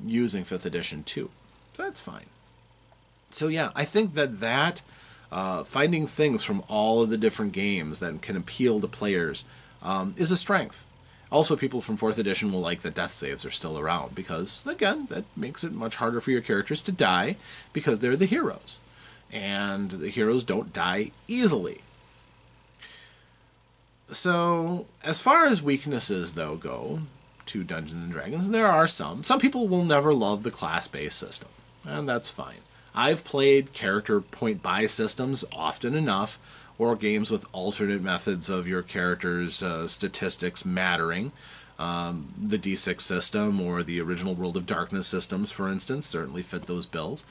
using 5th edition too. So that's fine. So yeah, I think that finding things from all of the different games that can appeal to players is a strength. Also, people from 4th edition will like that death saves are still around, because, again, that makes it much harder for your characters to die, because they're the heroes. And the heroes don't die easily. So, as far as weaknesses, though, go to Dungeons & Dragons, there are some. Some people will never love the class-based system, and that's fine. I've played character point-buy systems often enough, or games with alternate methods of your character's statistics mattering. The D6 system or the original World of Darkness systems, for instance, certainly fit those bills.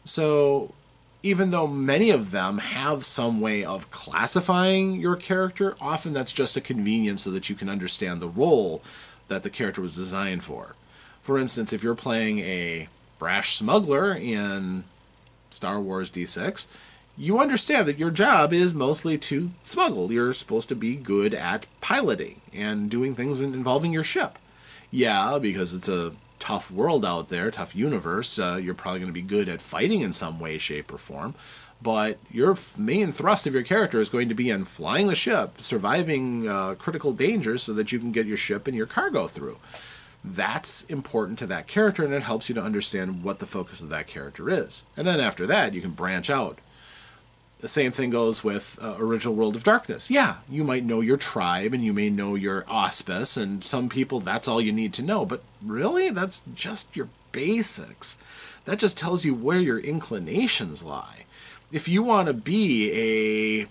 So even though many of them have some way of classifying your character, often that's just a convenience so that you can understand the role that the character was designed for. For instance, if you're playing a brash smuggler in Star Wars D6, you understand that your job is mostly to smuggle. You're supposed to be good at piloting and doing things involving your ship. Yeah, because it's a tough world out there, tough universe, you're probably going to be good at fighting in some way, shape, or form. But your main thrust of your character is going to be in flying the ship, surviving critical dangers so that you can get your ship and your cargo through. That's important to that character, and it helps you to understand what the focus of that character is. And then after that, you can branch out. The same thing goes with original World of Darkness. Yeah, you might know your tribe and you may know your auspice, and some people that's all you need to know. But really, that's just your basics. That just tells you where your inclinations lie. If you want to be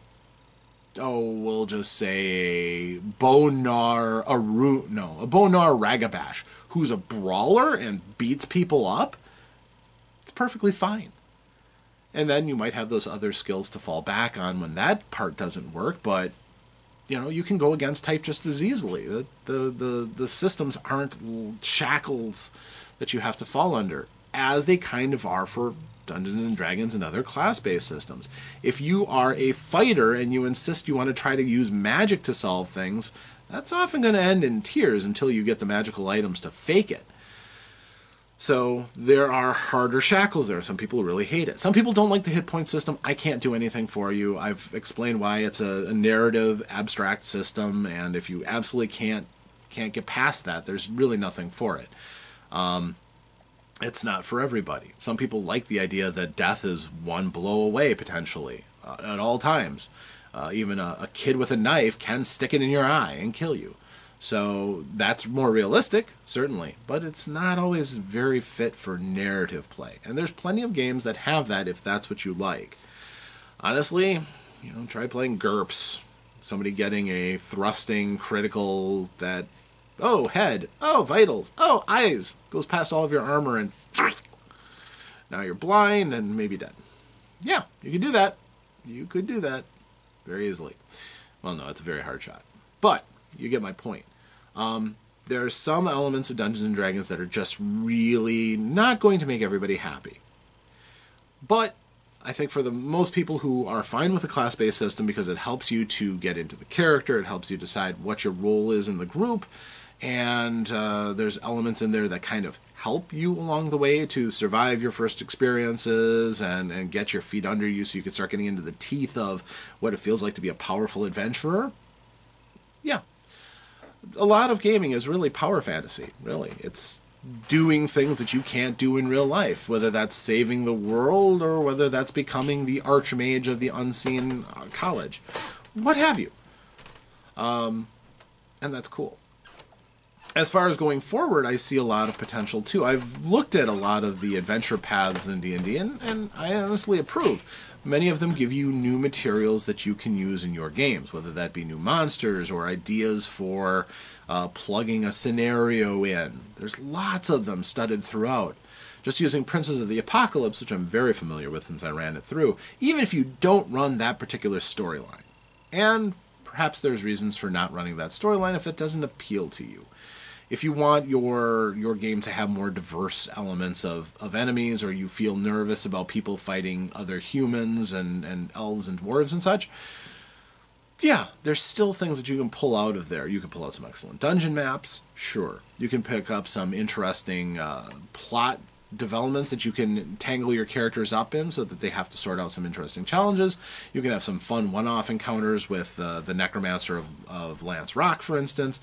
we'll just say a Bonar Ragabash, who's a brawler and beats people up, it's perfectly fine. And then you might have those other skills to fall back on when that part doesn't work, but you can go against type just as easily. The systems aren't shackles that you have to fall under, as they kind of are for Dungeons & Dragons and other class-based systems. If you are a fighter and you insist you want to try to use magic to solve things, that's often going to end in tears until you get the magical items to fake it. So there are harder shackles there. Some people really hate it. Some people don't like the hit point system. I can't do anything for you. I've explained why it's a narrative, abstract system, and if you absolutely can't get past that, there's really nothing for it. It's not for everybody. Some people like the idea that death is one blow away, potentially, at all times. Even a kid with a knife can stick it in your eye and kill you. So that's more realistic, certainly, but it's not always very fit for narrative play. And there's plenty of games that have that if that's what you like. Honestly, try playing GURPS. Somebody getting a thrusting critical that, oh, head, oh, vitals, oh, eyes, goes past all of your armor and now you're blind and maybe dead. Yeah, you could do that. You could do that very easily. Well, no, it's a very hard shot. But you get my point. There are some elements of Dungeons & Dragons that are just really not going to make everybody happy. But I think for the most people who are fine with a class-based system because it helps you to get into the character, it helps you decide what your role is in the group, and there's elements in there that kind of help you along the way to survive your first experiences and get your feet under you so you can start getting into the teeth of what it feels like to be a powerful adventurer. Yeah. A lot of gaming is really power fantasy, really. It's doing things that you can't do in real life, whether that's saving the world or whether that's becoming the archmage of the unseen college. what have you. And that's cool. As far as going forward, I see a lot of potential too. I've looked at a lot of the adventure paths in D&D, and I honestly approve. Many of them give you new materials that you can use in your games, whether that be new monsters or ideas for plugging a scenario in. There's lots of them studded throughout. Just using Princes of the Apocalypse, which I'm very familiar with since I ran it through, even if you don't run that particular storyline. And perhaps there's reasons for not running that storyline if it doesn't appeal to you. If you want your game to have more diverse elements of enemies, or you feel nervous about people fighting other humans and elves and dwarves and such, yeah, there's still things that you can pull out of there. You can pull out some excellent dungeon maps, sure. You can pick up some interesting plot developments that you can tangle your characters up in so that they have to sort out some interesting challenges. You can have some fun one-off encounters with the Necromancer of Lance Rock, for instance.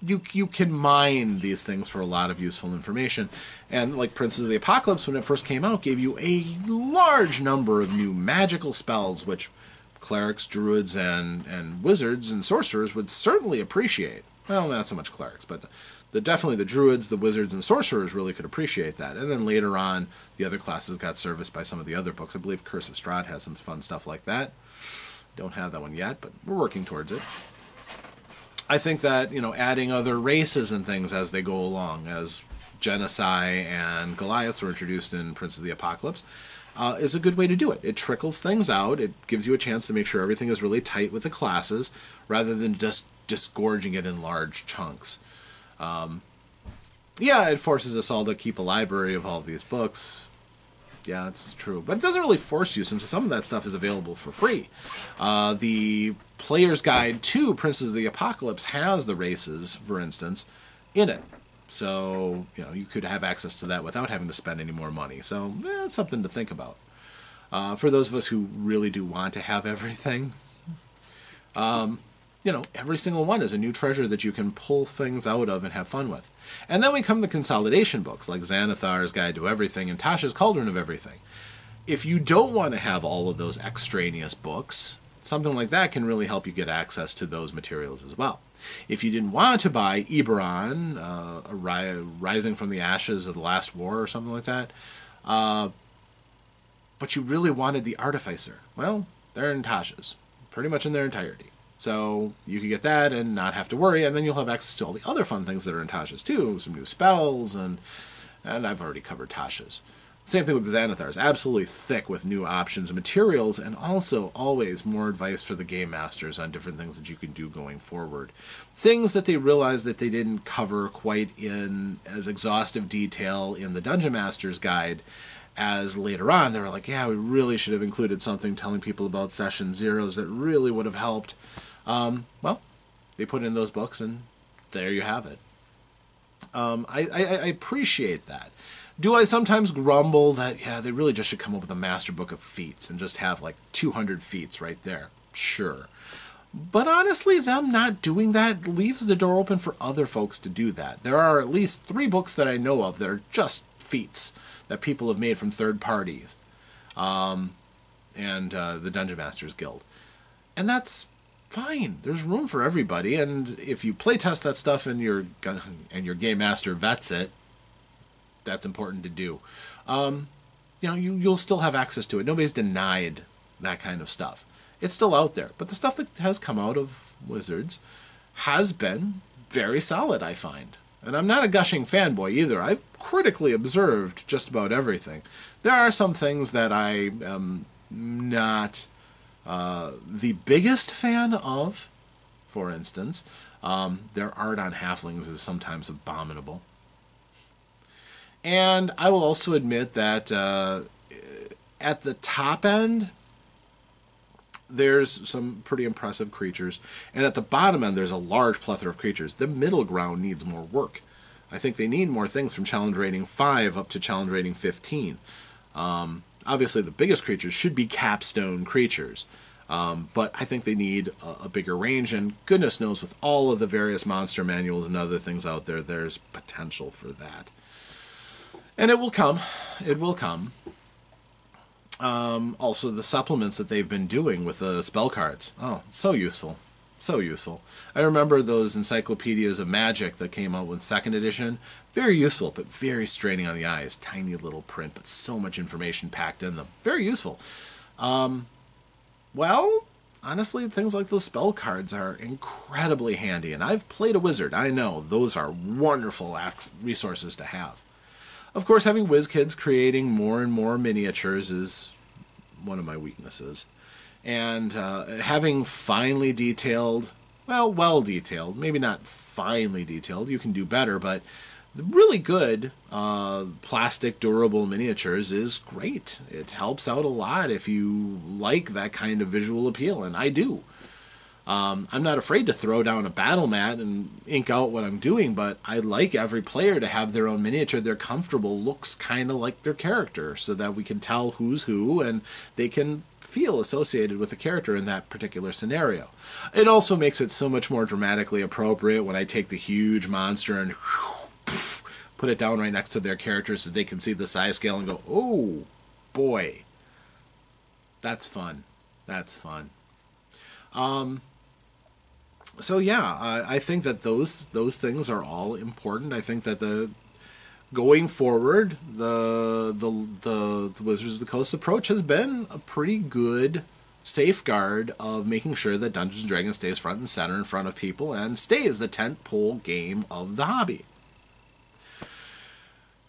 You can mine these things for a lot of useful information. And like Princes of the Apocalypse, when it first came out, gave you a large number of new magical spells, which clerics, druids, and wizards and sorcerers would certainly appreciate. Well, not so much clerics, but definitely the druids, the wizards, and sorcerers really could appreciate that. And then later on, the other classes got serviced by some of the other books. I believe Curse of Strahd has some fun stuff like that. Don't have that one yet, but we're working towards it. I think that, adding other races and things as they go along, as Genocide and Goliaths were introduced in Prince of the Apocalypse, is a good way to do it. It trickles things out. It gives you a chance to make sure everything is really tight with the classes, rather than just disgorging it in large chunks. Yeah, it forces us all to keep a library of all of these books. Yeah, it's true. But it doesn't really force you, since some of that stuff is available for free. The Player's Guide to Princes of the Apocalypse has the races, for instance, in it. So, you could have access to that without having to spend any more money. So, it's something to think about. For those of us who really do want to have everything, every single one is a new treasure that you can pull things out of and have fun with. And then we come to consolidation books, like Xanathar's Guide to Everything and Tasha's Cauldron of Everything. If you don't want to have all of those extraneous books, something like that can really help you get access to those materials as well. If you didn't want to buy Eberron, Rising from the Ashes of the Last War, or something like that, but you really wanted the Artificer, well, they're in Tasha's, pretty much in their entirety. So you can get that and not have to worry, and then you'll have access to all the other fun things that are in Tasha's too, some new spells, and I've already covered Tasha's. Same thing with the Xanathar's, absolutely thick with new options and materials, and also always more advice for the game masters on different things that you can do going forward. Things that they realized that they didn't cover quite in as exhaustive detail in the Dungeon Master's Guide as later on. They were like, yeah, we really should have included something telling people about Session Zeros that really would have helped. Well, they put in those books, and there you have it. I appreciate that. Do I sometimes grumble that, yeah, they really just should come up with a master book of feats and just have like 200 feats right there? Sure. But honestly, them not doing that leaves the door open for other folks to do that. There are at least 3 books that I know of that are just feats that people have made from third parties, and the Dungeon Masters Guild. And that's fine. There's room for everybody, and if you playtest that stuff and your game master vets it, that's important to do. You'll still have access to it. Nobody's denied that kind of stuff. It's still out there. But the stuff that has come out of Wizards has been very solid, I find. And I'm not a gushing fanboy either. I've critically observed just about everything. There are some things that I am not the biggest fan of. For instance, their art on halflings is sometimes abominable. And I will also admit that at the top end, there's some pretty impressive creatures. And at the bottom end, there's a large plethora of creatures. The middle ground needs more work. I think they need more things from challenge rating 5 up to challenge rating 15. Obviously, the biggest creatures should be capstone creatures. But I think they need a bigger range. And goodness knows, with all of the various monster manuals and other things out there, there's potential for that. And it will come. It will come. Also, the supplements that they've been doing with the spell cards. Oh, so useful. So useful. I remember those encyclopedias of magic that came out with second edition. Very useful, but very straining on the eyes. Tiny little print, but so much information packed in them. Very useful. Well, honestly, things like those spell cards are incredibly handy. And I've played a wizard. I know those are wonderful resources to have. Of course, having WizKids creating more and more miniatures is one of my weaknesses. And having finely detailed, well detailed, maybe not finely detailed, you can do better, but the really good plastic durable miniatures is great. It helps out a lot if you like that kind of visual appeal, and I do. I'm not afraid to throw down a battle mat and ink out what I'm doing, but I like every player to have their own miniature. They're comfortable, looks kind of like their character, so that we can tell who's who and they can feel associated with the character in that particular scenario. It also makes it so much more dramatically appropriate when I take the huge monster and put it down right next to their character so they can see the size scale and go, oh boy, that's fun. That's fun. So yeah, I think that those things are all important. I think that going forward, the Wizards of the Coast approach has been a pretty good safeguard of making sure that Dungeons & Dragons stays front and center in front of people and stays the tentpole game of the hobby.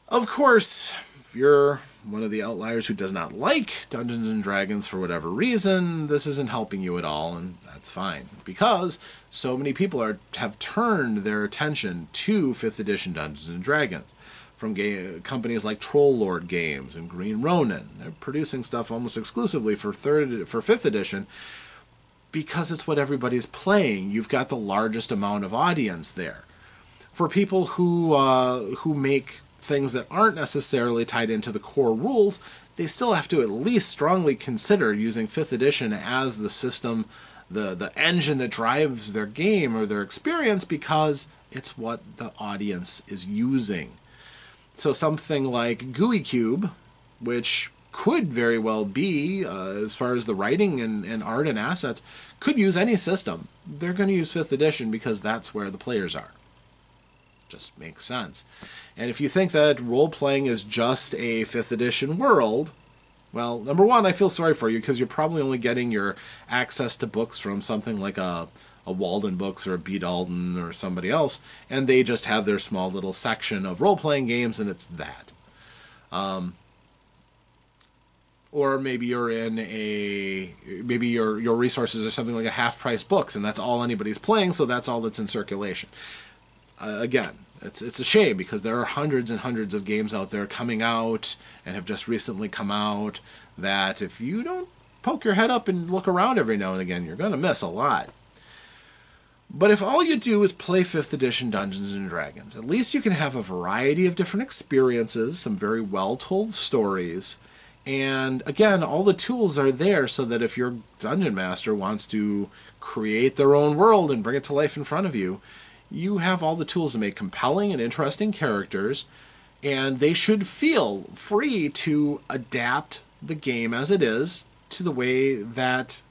Of course, if you're one of the outliers who does not like Dungeons & Dragons for whatever reason, this isn't helping you at all, and that's fine. Because so many people have turned their attention to 5th edition Dungeons & Dragons. From companies like Troll Lord Games and Green Ronin. They're producing stuff almost exclusively for 5th edition because it's what everybody's playing. You've got the largest amount of audience there. For people who make things that aren't necessarily tied into the core rules, they still have to at least strongly consider using 5th edition as the system, the engine that drives their game or their experience, because it's what the audience is using. So something like GUI Cube, which could very well be, as far as the writing and art and assets, could use any system. They're going to use 5th edition because that's where the players are. Just makes sense. And if you think that role-playing is just a 5th edition world, well, number one, I feel sorry for you because you're probably only getting your access to books from something like a Walden Books or a B. Dalton or somebody else, and they just have their small little section of role-playing games, and it's that. Or maybe you're in maybe your resources are something like a half-price books, and that's all anybody's playing, so that's all that's in circulation. Again, it's a shame because there are hundreds and hundreds of games out there coming out and have just recently come out that if you don't poke your head up and look around every now and again, you're going to miss a lot. But if all you do is play 5th edition Dungeons & Dragons, at least you can have a variety of different experiences, some very well-told stories, and again, all the tools are there so that if your Dungeon Master wants to create their own world and bring it to life in front of you, you have all the tools to make compelling and interesting characters, and they should feel free to adapt the game as it is to the way that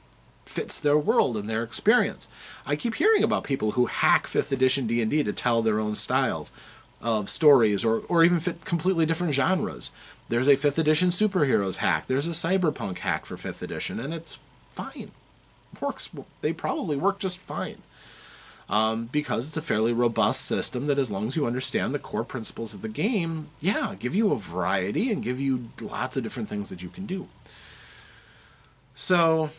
fits their world and their experience. I keep hearing about people who hack 5th edition D&D to tell their own styles of stories or even fit completely different genres. There's a 5th edition superheroes hack. There's a cyberpunk hack for 5th edition, and it's fine. Works. They probably work just fine. Because it's a fairly robust system that, as long as you understand the core principles of the game, yeah, give you a variety and give you lots of different things that you can do. So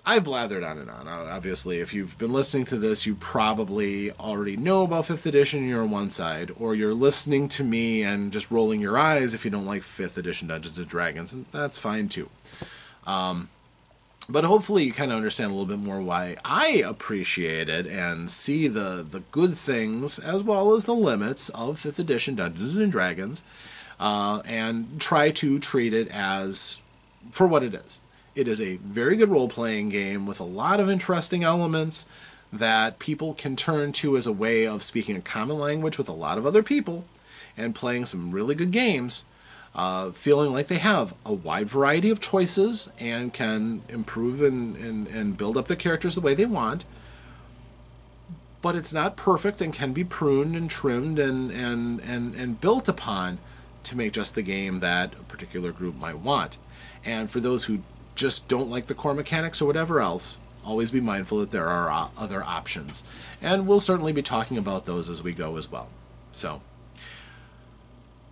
I've blathered on and on. Obviously, if you've been listening to this, you probably already know about 5th edition and you're on one side, or you're listening to me and just rolling your eyes if you don't like 5th edition Dungeons & Dragons, and that's fine too. But hopefully you kind of understand a little bit more why I appreciate it and see the good things as well as the limits of 5th edition Dungeons & Dragons, and try to treat it as for what it is. It is a very good role-playing game with a lot of interesting elements that people can turn to as a way of speaking a common language with a lot of other people and playing some really good games. feeling like they have a wide variety of choices and can improve and build up the characters the way they want. But it's not perfect and can be pruned and trimmed and built upon to make just the game that a particular group might want. And for those who just don't like the core mechanics or whatever else, always be mindful that there are other options. And we'll certainly be talking about those as we go as well. So,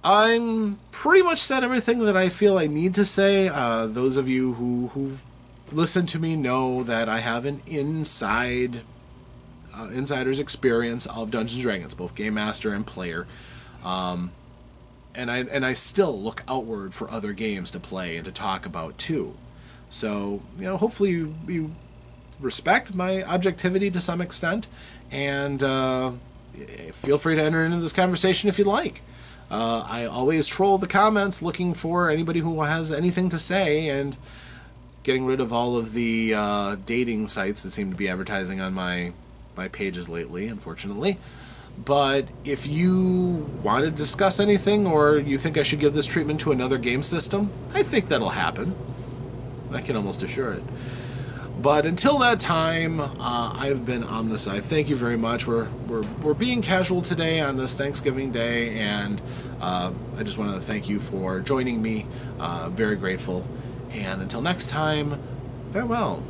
I'm pretty much said everything that I feel I need to say. Those of you who've listened to me know that I have an insider's experience of Dungeons & Dragons, both game master and player. And I still look outward for other games to play and to talk about too. So, hopefully you respect my objectivity to some extent, and feel free to enter into this conversation if you'd like. I always troll the comments looking for anybody who has anything to say, and getting rid of all of the dating sites that seem to be advertising on my pages lately, unfortunately. But if you want to discuss anything, or you think I should give this treatment to another game system, I think that'll happen. I can almost assure it. But until that time, I've been OmnusI. Thank you very much. We're being casual today on this Thanksgiving Day, and I just want to thank you for joining me. Very grateful. And until next time, farewell.